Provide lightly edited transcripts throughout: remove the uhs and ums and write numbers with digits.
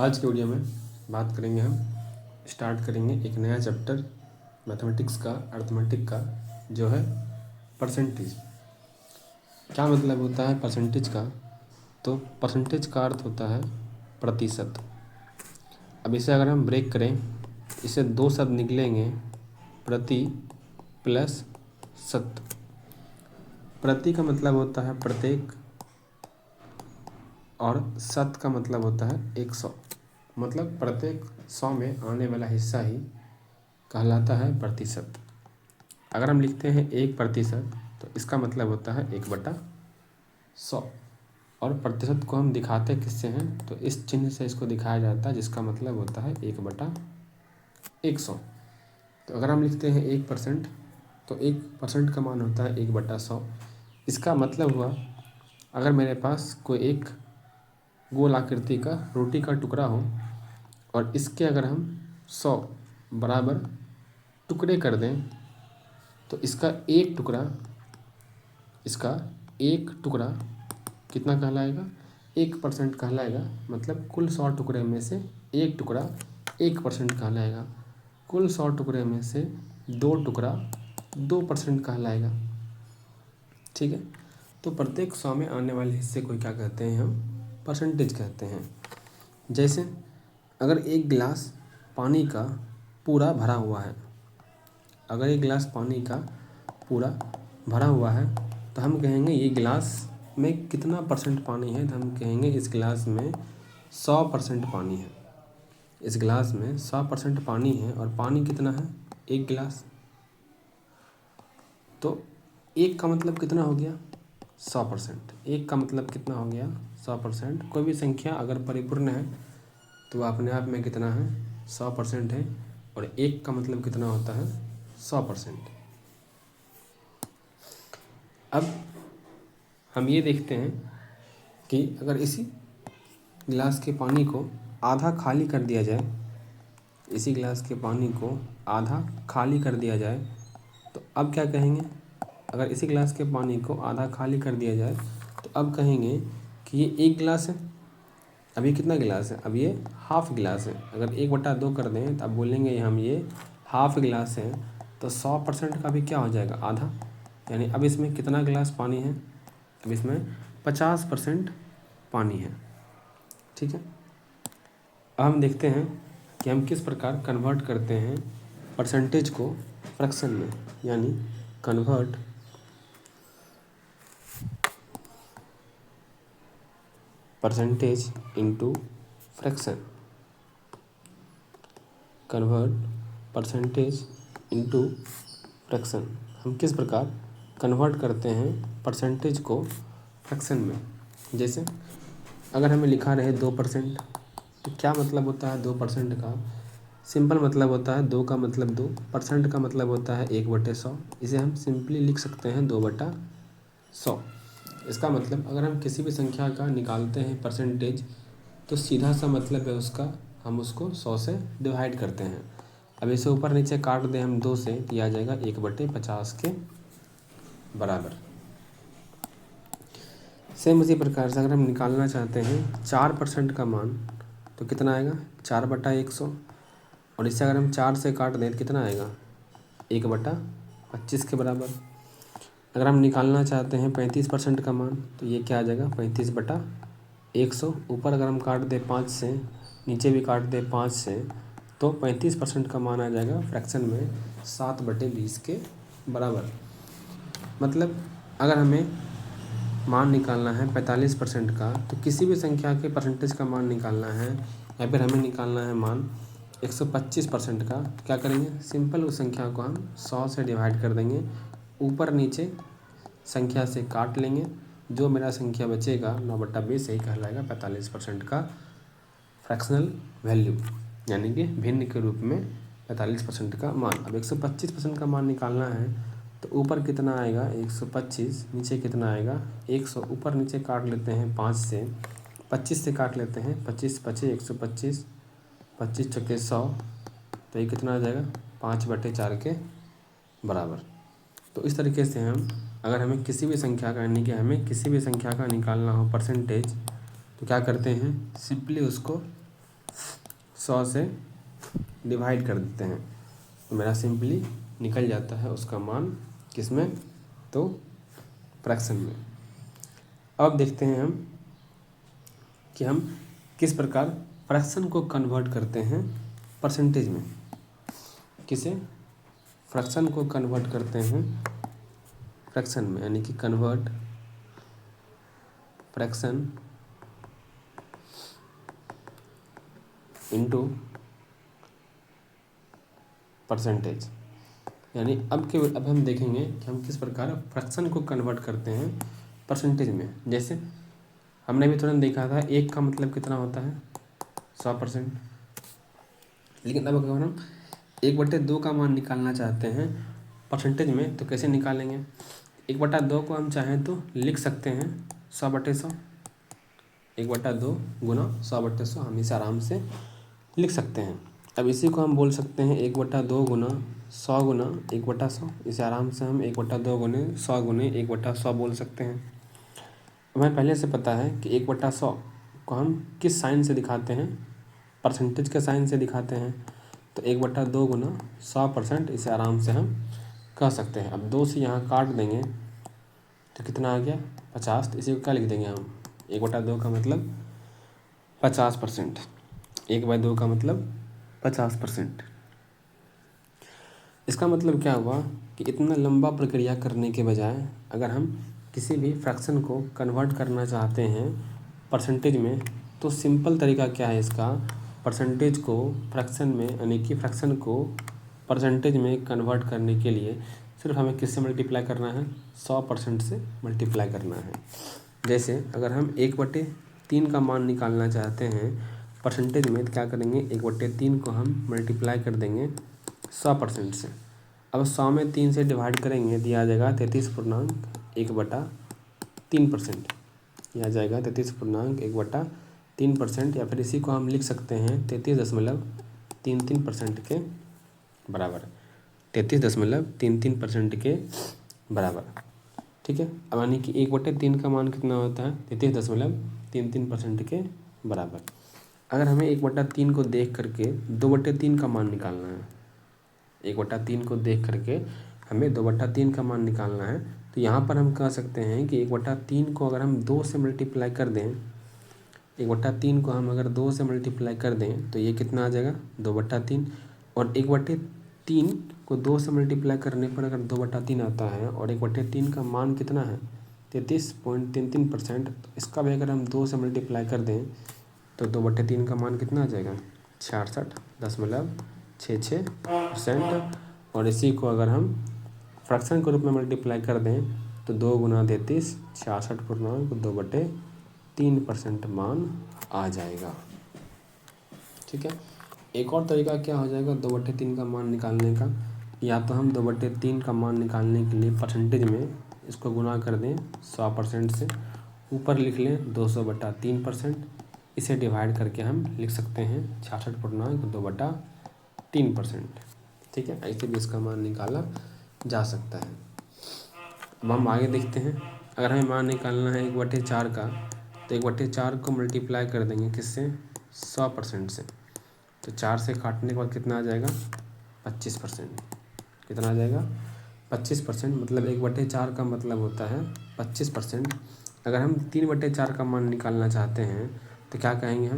आज के वीडियो में बात करेंगे हम स्टार्ट करेंगे एक नया चैप्टर मैथमेटिक्स का अर्थमेटिक का जो है परसेंटेज। क्या मतलब होता है परसेंटेज का? तो परसेंटेज का अर्थ होता है प्रतिशत। अब इसे अगर हम ब्रेक करें, इसे दो शब्द निकलेंगे, प्रति प्लस शत। प्रति का मतलब होता है प्रत्येक और शत का मतलब होता है 100। मतलब प्रत्येक 100 में आने वाला हिस्सा ही कहलाता है प्रतिशत। अगर हम लिखते हैं 1% तो इसका मतलब होता है 1/100। और प्रतिशत को हम दिखाते किससे हैं? तो इस चिन्ह से इसको दिखाया जाता है जिसका मतलब होता है 1/100। तो अगर हम लिखते हैं 1% तो 1% का मान होता है 1/100। इसका मतलब हुआ अगर मेरे पास कोई एक गोल आकृति का रोटी का टुकड़ा हो और इसके अगर हम 100 बराबर टुकड़े कर दें तो इसका एक टुकड़ा कितना कहलाएगा? 1% कहलाएगा। मतलब कुल 100 टुकड़े में से एक टुकड़ा 1% कहलाएगा। कुल 100 टुकड़े में से दो टुकड़ा 2% कहलाएगा। ठीक है, तो प्रत्येक 100 में आने वाले हिस्से को क्या कहते हैं? हम परसेंटेज कहते हैं। जैसे अगर एक गिलास पानी का पूरा भरा हुआ है, अगर एक गिलास पानी का पूरा भरा हुआ है तो हम कहेंगे ये गिलास में कितना परसेंट पानी है? तो हम कहेंगे इस गिलास में 100% पानी है। इस गिलास में 100% पानी है। और पानी कितना है? एक गिलास। तो एक का मतलब कितना हो गया? 100%। एक का मतलब कितना हो गया? 100%। कोई भी संख्या अगर परिपूर्ण है तो अपने आप में कितना है? 100% है। और एक का मतलब कितना होता है? 100%। अब हम ये देखते हैं कि अगर इसी गिलास के पानी को आधा खाली कर दिया जाए, इसी गिलास के पानी को आधा खाली कर दिया जाए तो अब क्या कहेंगे? अगर इसी गिलास के पानी को आधा खाली कर दिया जाए तो अब कहेंगे कि ये एक गिलास है। अब ये कितना गिलास है? अब ये हाफ गिलास है। अगर 1/2 कर दें तो अब बोलेंगे हम ये हाफ गिलास है। तो 100% का भी क्या हो जाएगा? आधा। यानी अब इसमें कितना गिलास पानी है? अब इसमें 50% पानी है। ठीक है, अब हम देखते हैं कि हम किस प्रकार कन्वर्ट करते हैं परसेंटेज को फ्रैक्शन में। यानी convert percentage into fraction. Convert percentage into fraction. हम किस प्रकार कन्वर्ट करते हैं परसेंटेज को फ्रैक्शन में? जैसे अगर हमें लिखा रहे 2%, तो क्या मतलब होता है 2% का? सिंपल मतलब होता है 2 का मतलब 2, परसेंट का मतलब होता है 1/100। इसे हम सिंपली लिख सकते हैं 2/100। इसका मतलब अगर हम किसी भी संख्या का निकालते हैं परसेंटेज तो सीधा सा मतलब है उसका, हम उसको 100 से डिवाइड करते हैं। अब इसे ऊपर नीचे काट दें हम 2 से तो आ जाएगा 1/50 के बराबर। सेम उसी प्रकार से अगर हम निकालना चाहते हैं 4% का मान तो कितना आएगा? 4/100। और इसे अगर हम 4 से काट दें तो कितना आएगा? 1/25 के बराबर। अगर हम निकालना चाहते हैं 35% का मान तो ये क्या आ जाएगा? 35/100। ऊपर अगर हम काट दें 5 से, नीचे भी काट दें 5 से, तो 35% का मान आ जाएगा फ्रैक्शन में 7/20 के बराबर। मतलब अगर हमें मान निकालना है 45% का, तो किसी भी संख्या के परसेंटेज का मान निकालना है या फिर हमें निकालना है मान 125% का, तो क्या करेंगे? सिंपल उस संख्या को हम 100 से डिवाइड कर देंगे, ऊपर नीचे संख्या से काट लेंगे, जो मेरा संख्या बचेगा 9/20 यही कहलाएगा 45% का फ्रैक्शनल वैल्यू, यानी कि भिन्न के रूप में 45% का मान। अब 125% का मान निकालना है तो ऊपर कितना आएगा? 125, नीचे कितना आएगा? 100। ऊपर नीचे काट लेते हैं 5 से, 25 से काट लेते हैं, 25 पचे 125, 25 छक्के 100, तो ये कितना आ जाएगा? 5/4 के बराबर। तो इस तरीके से हम अगर हमें किसी भी संख्या का, यानी कि हमें किसी भी संख्या का निकालना हो परसेंटेज, तो क्या करते हैं? सिंपली उसको 100 से डिवाइड कर देते हैं तो मेरा सिंपली निकल जाता है उसका मान किसमें, तो फ्रैक्शन में। अब देखते हैं हम कि हम किस प्रकार फ्रैक्शन को कन्वर्ट करते हैं परसेंटेज में। किसे, फ्रैक्शन को कन्वर्ट करते हैं फ्रैक्शन में, यानी कि कन्वर्ट फ्रैक्शन इनटू परसेंटेज। यानी अब हम देखेंगे कि हम किस प्रकार फ्रैक्शन को कन्वर्ट करते हैं परसेंटेज में। जैसे हमने भी तुरंत देखा था 1 का मतलब कितना होता है 100%। लेकिन अब अगर हम 1/2 का मान निकालना चाहते हैं परसेंटेज में तो कैसे निकालेंगे। 1/2 को हम चाहें तो लिख सकते हैं 100/100। 1/2 गुना 100/100 हम इसे आराम से लिख सकते हैं। अब इसी को हम बोल सकते हैं 1/2 गुना 100 गुना 1/100। इसे आराम से हम 1/2 गुने 100 गुने 1/100 बोल सकते हैं। हमें पहले से पता है कि 1/100 को हम किस साइन से दिखाते हैं, परसेंटेज के साइन से दिखाते हैं। तो 1/2 गुना 100% इसे आराम से हम कह सकते हैं। अब 2 से यहाँ काट देंगे तो कितना आ गया 50। तो इसी को क्या लिख देंगे हम 1/2 का मतलब 50%। 1/2 का मतलब 50%। इसका मतलब क्या हुआ कि इतना लंबा प्रक्रिया करने के बजाय अगर हम किसी भी फ्रैक्शन को कन्वर्ट करना चाहते हैं परसेंटेज में तो सिंपल तरीका क्या है इसका, परसेंटेज को फ्रैक्शन में यानी कि फ्रैक्शन को परसेंटेज में कन्वर्ट करने के लिए सिर्फ हमें किससे मल्टीप्लाई करना है 100% से मल्टीप्लाई करना है। जैसे अगर हम 1/3 का मान निकालना चाहते हैं परसेंटेज में तो क्या करेंगे 1/3 को हम मल्टीप्लाई कर देंगे 100% से। अब 100 में 3 से डिवाइड करेंगे दिया जाएगा 33.1/3%। यह आ जाएगा 33.1/3%, या फिर इसी को हम लिख सकते हैं 33.33% के बराबर। 33.33% के बराबर, ठीक है। अब यानी कि 1/3 का मान कितना होता है 33.33% के बराबर। अगर हमें 1/3 को देख करके 2/3 का मान निकालना है, 1/3 को देख करके हमें 2/3 का मान निकालना है तो यहाँ पर हम कह सकते हैं कि 1/3 को अगर हम 2 से मल्टीप्लाई कर दें, 1/3 को हम अगर 2 से मल्टीप्लाई कर दें तो ये कितना आ जाएगा 2/3। और 1/3 को 2 से मल्टीप्लाई करने पर अगर 2/3 आता है और 1/3 का मान कितना है 33.33%, तो इसका भी अगर हम 2 से मल्टीप्लाई कर दें तो 2/3 का मान कितना आ जाएगा 66.66%। और इसी को अगर हम फ्रैक्शन के रूप में मल्टीप्लाई कर दें तो 2 गुना 33 66.2/3% मान आ जाएगा, ठीक है। एक और तरीका क्या हो जाएगा 2/3 का मान निकालने का, या तो हम 2/3 का मान निकालने के लिए परसेंटेज में इसको गुना कर दें 100% से, ऊपर लिख लें 200/3%। इसे डिवाइड करके हम लिख सकते हैं 66.2/3%, ठीक है। ऐसे भी इसका मान निकाला जा सकता है। अब हम आगे देखते हैं, अगर हमें मान निकालना है 1/4 का तो 1/4 को मल्टीप्लाई कर देंगे किससे 100% से। तो 4 से काटने के बाद कितना आ जाएगा 25%। कितना आ जाएगा 25%, मतलब 1/4 का मतलब होता है 25%। अगर हम 3/4 का मान निकालना चाहते हैं तो क्या कहेंगे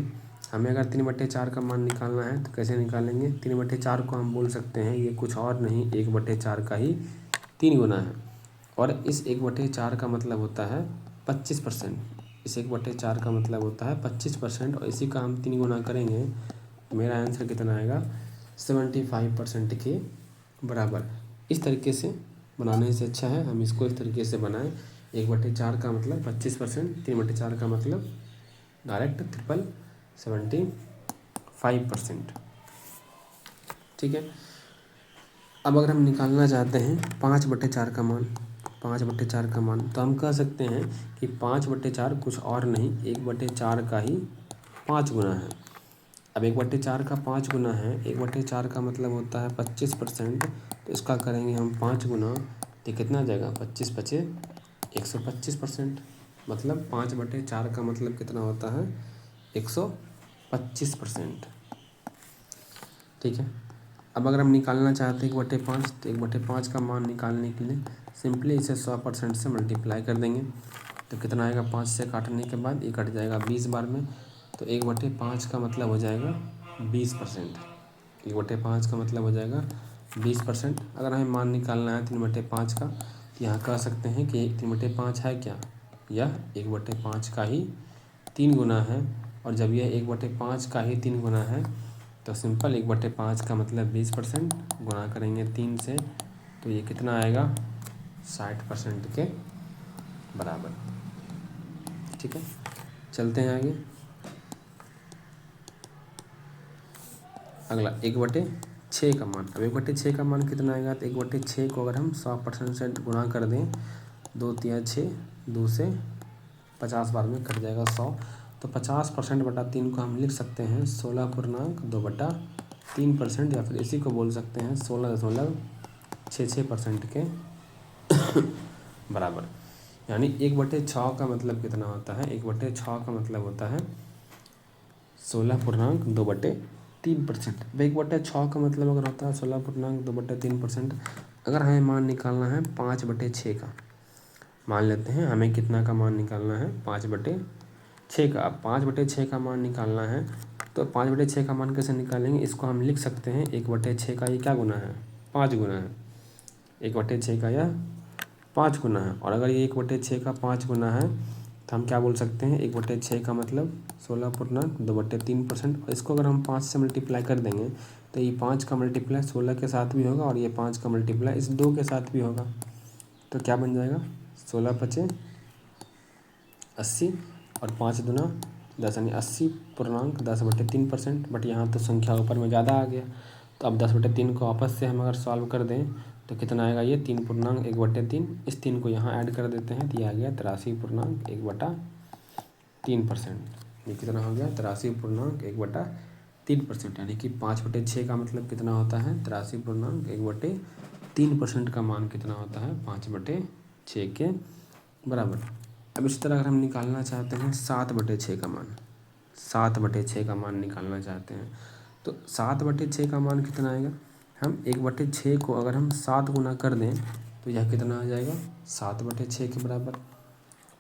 हमें अगर 3/4 का मान निकालना है तो कैसे निकालेंगे 3/4 को हम बोल सकते हैं ये कुछ और नहीं 1/4 का ही 3 गुना है। और इस 1/4 का मतलब होता है 25%। इस 1/4 का मतलब होता है 25%, और इसी का हम 3 गुना करेंगे तो मेरा आंसर कितना आएगा 75% के बराबर। इस तरीके से बनाने से अच्छा है हम इसको इस तरीके से बनाएं 1/4 का मतलब 25%, 3/4 का मतलब डायरेक्ट 75%, ठीक है। अब अगर हम निकालना चाहते हैं 5/4 का मान, 5/4 का मान, तो हम कह सकते हैं कि 5/4 कुछ और नहीं 1/4 का ही 5 गुना है। अब 1/4 का 5 गुना है, 1/4 का मतलब होता है 25%, तो इसका करेंगे हम 5 गुना तो कितना आ जाएगा 25×5 125%। मतलब 5/4 का मतलब कितना होता है 125%, ठीक है। अब अगर हम निकालना चाहते हैं 1/5, तो 1/5 का मान निकालने के लिए सिंपली इसे 100% से मल्टीप्लाई कर देंगे। तो कितना आएगा, 5 से काटने के बाद ये कट जाएगा 20 बार में। तो 1/5 का मतलब हो जाएगा 20%। 1/5 का मतलब हो जाएगा 20%। अगर हमें मान निकालना है 3/5 का, तो यहाँ कह सकते हैं कि 3/5 है क्या, यह 1/5 का ही 3 गुना है। और जब यह 1/5 का ही 3 गुना है तो सिंपल 1/5 का मतलब 20%, गुणा करेंगे 3 से तो ये कितना आएगा, 60% के बराबर। ठीक है, चलते हैं आगे। अगला 1/6 का मान। अब 1/6 का मान कितना आएगा, तो 1/6 को अगर हम 100% से गुणा कर दें, 2 तिया 6, 2 से 50 बार में कट जाएगा 100। तो 50% बटा 3 को हम लिख सकते हैं 16.2/3%, या फिर इसी को बोल सकते हैं 16.66% के बराबर। यानी 1/6 का मतलब कितना होता है, 1/6 का मतलब होता है 16.2/3%। 1/6 का मतलब अगर होता है 16.2/3%, अगर हमें मान निकालना है 5/6 का, मान लेते हैं हमें कितना का मान निकालना है, 5/6 का। अब 5/6 का मान निकालना है तो 5/6 का मान कैसे निकालेंगे, इसको हम लिख सकते हैं 1/6 का ये क्या गुना है, 5 गुना है। 1/6 का यह 5 गुना है। और अगर ये 1/6 का 5 गुना है तो हम क्या बोल सकते हैं, 1/6 का मतलब 16.2/3%। और इसको अगर हम 5 से मल्टीप्लाई कर देंगे तो ये 5 का मल्टीप्लाई 16 के साथ भी होगा और ये 5 का मल्टीप्लाई इस 2 के साथ भी होगा। तो क्या बन जाएगा, 16×5 = 80 और 5×2 = 10, यानी 80.10/3%। बट यहाँ तो संख्या ऊपर में ज़्यादा आ गया, तो अब 10/3 को आपस से हम अगर सॉल्व कर दें तो कितना आएगा, ये 3.1/3। इस 3 को यहाँ ऐड कर देते हैं तो ये आ गया 83.1/3%। ये कितना हो गया, 83.1/3%। यानी कि 5/6 का मतलब कितना होता है, 83.1/3% का मान कितना होता है, 5/6 के बराबर। अब इस तरह अगर हम निकालना चाहते हैं 7/6 का मान, 7/6 का मान निकालना चाहते हैं तो 7/6 का मान कितना आएगा, हम 1/6 को अगर हम 7 गुना कर दें तो यह कितना आ जाएगा, 7/6 के बराबर।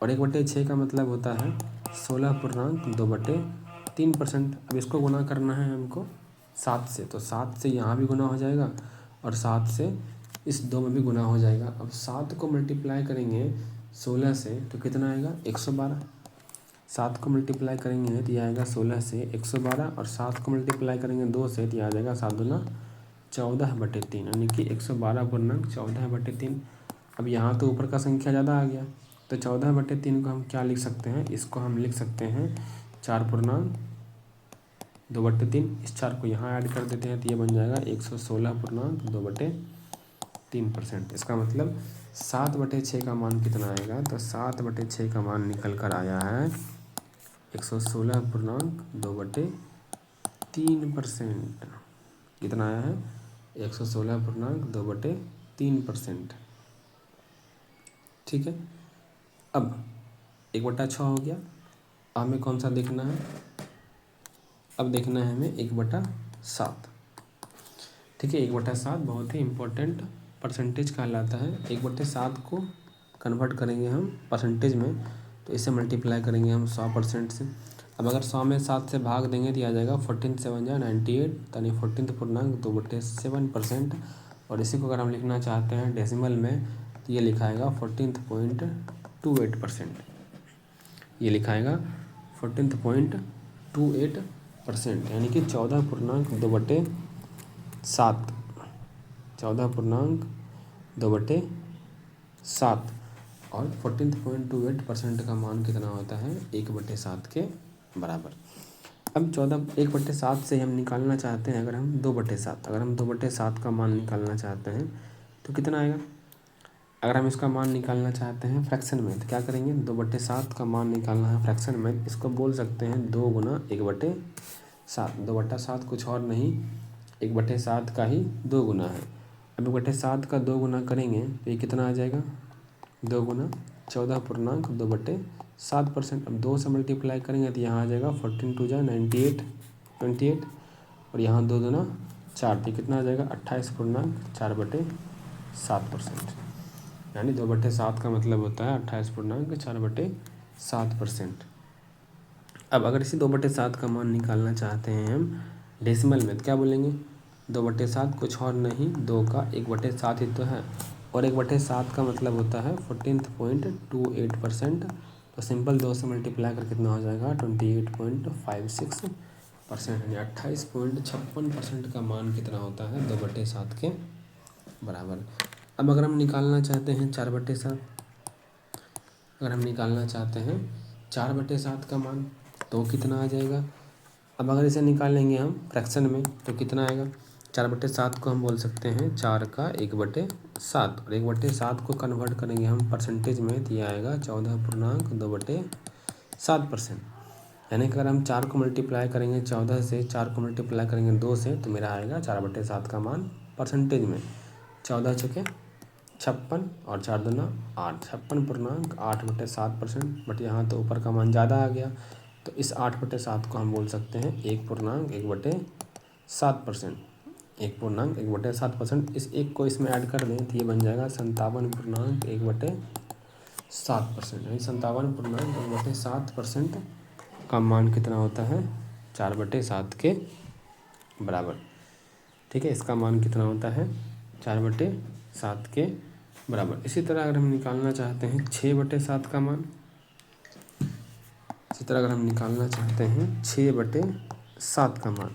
और 1/6 का मतलब होता है 16.2/3%। अब इसको गुना करना है हमको 7 से, तो 7 से यहाँ भी गुना हो जाएगा और 7 से इस 2 में भी गुना हो जाएगा। अब 7 को मल्टीप्लाई करेंगे 16 से तो कितना आएगा, 112। 7 को मल्टीप्लाई करेंगे तो यह आएगा 16 से 112, और 7 को मल्टीप्लाई करेंगे 2 से तो यह आ जाएगा 7 दूना 14/3, यानी कि 112.14/3। अब यहाँ तो ऊपर का संख्या ज़्यादा आ गया, तो 14/3 को हम क्या लिख सकते हैं, इसको हम लिख सकते हैं 4.2/3। इस 4 को यहाँ ऐड कर देते हैं तो ये बन जाएगा 116.2/3%। इसका मतलब 7/6 का मान कितना आएगा, तो 7/6 का मान निकल कर आया है 116.2/3%। कितना आया है, 116.2/3%। ठीक है। अब 1/6 हो गया। अब हमें कौन सा देखना है, अब देखना है हमें 1/7। ठीक है, 1/7 बहुत ही इम्पोर्टेंट परसेंटेज कहलाता है। 1/7 को कन्वर्ट करेंगे हम परसेंटेज में, तो इसे मल्टीप्लाई करेंगे हम 100% से। अब अगर 100 में 7 से भाग देंगे तो आ जाएगा 14 7 = 98, यानी 14.2/7%। और इसी को अगर हम लिखना चाहते हैं डेसिमल में तो ये लिखाएगा 14.28%। ये लिखाएगा 14.28%, यानी कि 14.2/7, 14.2/7। और 14.28% का मान कितना होता है, 1/7 के बराबर। अब 1/7 से हम निकालना चाहते हैं, अगर हम 2/7, अगर हम 2/7 का मान निकालना चाहते हैं तो कितना आएगा। अगर हम इसका मान निकालना चाहते हैं फ्रैक्शन में तो क्या करेंगे, 2/7 का मान निकालना है फ्रैक्शन में, इसको बोल सकते हैं 2 गुना 1/7। 2/7 कुछ और नहीं, 1/7 का ही 2 गुना है। अब 1/7 का 2 गुना करेंगे तो ये कितना आ जाएगा, 2 गुना 14.2/7%। अब 2 से मल्टीप्लाई करेंगे तो यहाँ आ जाएगा 14 × 2 = 98, 28। और यहाँ 2 दूना 4 तो कितना आ जाएगा 28.4/7%, यानी 2/7 का मतलब होता है 28.4/7%। अब अगर इसी 2/7 का मान निकालना चाहते हैं हम डेसिमल में तो क्या बोलेंगे, 2/7 कुछ और नहीं 2 का 1/7 ही तो है, और 1/7 का मतलब होता है 14.28%। तो सिंपल 2 से मल्टीप्लाई कर कितना हो जाएगा 28.56%, यानी 28.56% का मान कितना होता है 2/7 के बराबर। अब अगर हम निकालना चाहते हैं 4/7, अगर हम निकालना चाहते हैं 4/7 का मान तो कितना आ जाएगा। अब अगर इसे निकालेंगे हम फ्रैक्शन में तो कितना आएगा, 4/7 को हम बोल सकते हैं 4 का 1/7, और 1/7 को कन्वर्ट करेंगे हम परसेंटेज में तो यह आएगा 14.2/7%। यानी कि अगर हम 4 को मल्टीप्लाई करेंगे 14 से, 4 को मल्टीप्लाई करेंगे 2 से, तो मेरा आएगा 4/7 का मान परसेंटेज में 14 छके 56 और 4 दूना 8, 56.8/7%। बट यहाँ तो ऊपर का मान ज़्यादा आ गया, तो इस 8/7 को हम बोल सकते हैं 1.1/7%, 1.1/7%। इस एक को इसमें ऐड कर दें तो ये बन जाएगा 57.1/7%, यानी 57.1/7% का मान कितना होता है 4/7 के बराबर। ठीक है, इसका मान कितना होता है 4/7 के बराबर। इसी तरह अगर हम निकालना चाहते हैं 6/7 का मान, इसी तरह अगर हम निकालना चाहते हैं 6/7 का मान,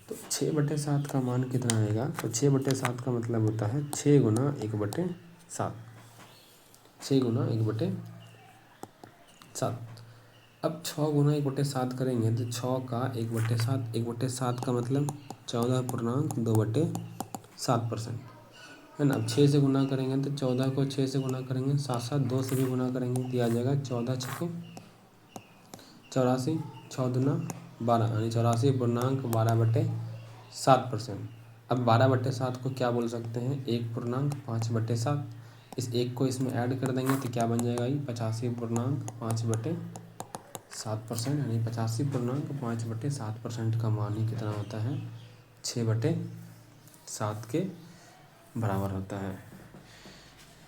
तो 6/7 का मान कितना आएगा, तो 6/7 का मतलब होता है 6 गुना 1/7, 6 गुना 1/7। अब 6 गुना 1/7 करेंगे तो 6 का 1/7, 1/7 का मतलब 14.2/7%, है ना। अब 6 से गुना करेंगे तो 14 को 6 से गुना करेंगे, साथ साथ 2 से भी गुना करेंगे तो आ जाएगा 14 छके 84, 6 दूना 12, यानी 84.12/7%। अब 12/7 को क्या बोल सकते हैं 1.5/7, इस एक को इसमें ऐड कर देंगे तो क्या बन जाएगा ये 85.5/7%, यानी 85.5/7% का मान ही कितना होता है 6/7 के बराबर होता है।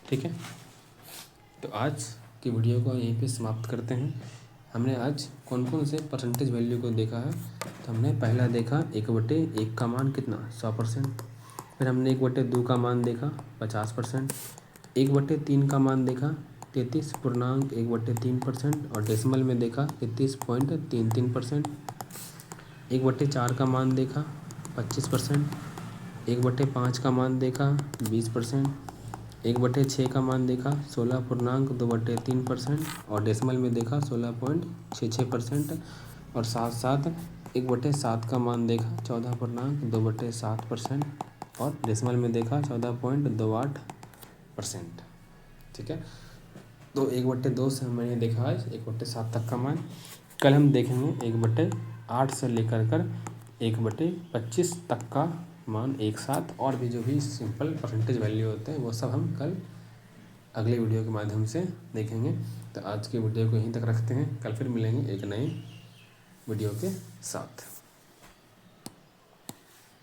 ठीक है, तो आज की वीडियो को यहीं पे समाप्त करते हैं। हमने आज कौन कौन से परसेंटेज वैल्यू को देखा है, तो हमने पहला देखा 1/1 का मान कितना 100%, फिर हमने 1/2 का मान देखा 50%, 1/3 का मान देखा 33.1/3% और डेसिमल में देखा 33.33%, 1/4 का मान देखा 25%, 1/5 का मान देखा 20%, 1/6 का मान देखा 16.2/3% और डेसिमल में देखा 16.66%, और साथ साथ 1/7 का मान देखा 14.2/7% और डेसिमल में देखा 14.28%। ठीक है, तो 1/2 से मैंने देखा है 1/7 तक का मान। कल हम देखेंगे 1/8 से लेकर 1/25 तक का मान एक साथ, और भी जो भी सिंपल परसेंटेज वैल्यू होते हैं वो सब हम कल अगले वीडियो के माध्यम से देखेंगे। तो आज के वीडियो को यहीं तक रखते हैं, कल फिर मिलेंगे एक नए वीडियो के साथ।